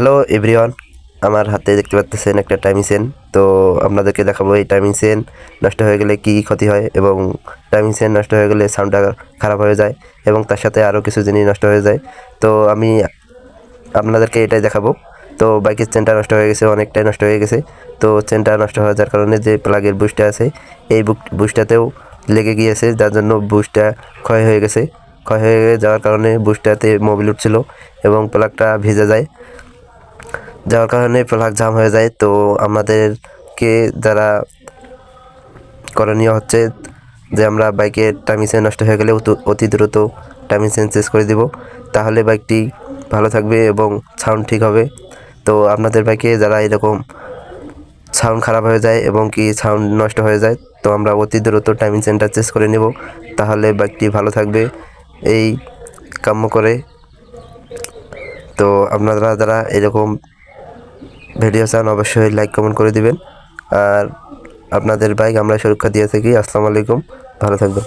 Hello everyone, আমার হাতে দেখতে পাচ্ছেন একটা টাইমিং চেন। তো আপনাদেরকে দেখাবো এই টাইমিং চেন নষ্ট হয়ে গেলে কী ক্ষতি হয়, এবং টাইমিং চেন নষ্ট হয়ে গেলে সাউন্ডটা খারাপ হয়ে যায় এবং তার সাথে আরও কিছু জিনিস নষ্ট হয়ে যায়। তো আমি আপনাদেরকে এটাই দেখাবো। তো বাইকের চেনটা নষ্ট হয়ে গেছে, অনেকটাই নষ্ট হয়ে গেছে। তো চেনটা নষ্ট হয়ে যাওয়ার কারণে যে প্লাগের বুশটা আছে এই বুশটাতেও লেগে গিয়েছে, যার জন্য বুশটা ক্ষয় হয়ে গেছে। ক্ষয় হয়ে যাওয়ার কারণে বুশটাতে মোবিল উঠছিল এবং প্লাগটা ভিজে যায়, যাওয়ার কারণে প্লাগ জাম হয়ে যায়। তো আমাদেরকে যারা করণীয় হচ্ছে যে আমরা বাইকের টাইমিং চেন নষ্ট হয়ে গেলে অতি দ্রুত টাইমিং চেন চেঞ্জ করে দিব, তাহলে বাইকটি ভালো থাকবে এবং সাউন্ড ঠিক হবে। তো আপনাদের বাইকে যারা এরকম সাউন্ড খারাপ হয়ে যায় এবং কি সাউন্ড নষ্ট হয়ে যায়, তো আমরা অতি দ্রুত টাইমিং চেনটা চেঞ্জ করে নেব, তাহলে বাইকটি ভালো থাকবে এই কাম্য করে। তো আপনারা যারা এরকম ভিডিও চান অবশ্যই লাইক কমেন্ট করে দিবেন। আর আপনাদের বাইক আমরা সুরক্ষা দিয়ে থাকি। আসসালামু আলাইকুম, ভালো থাকবেন।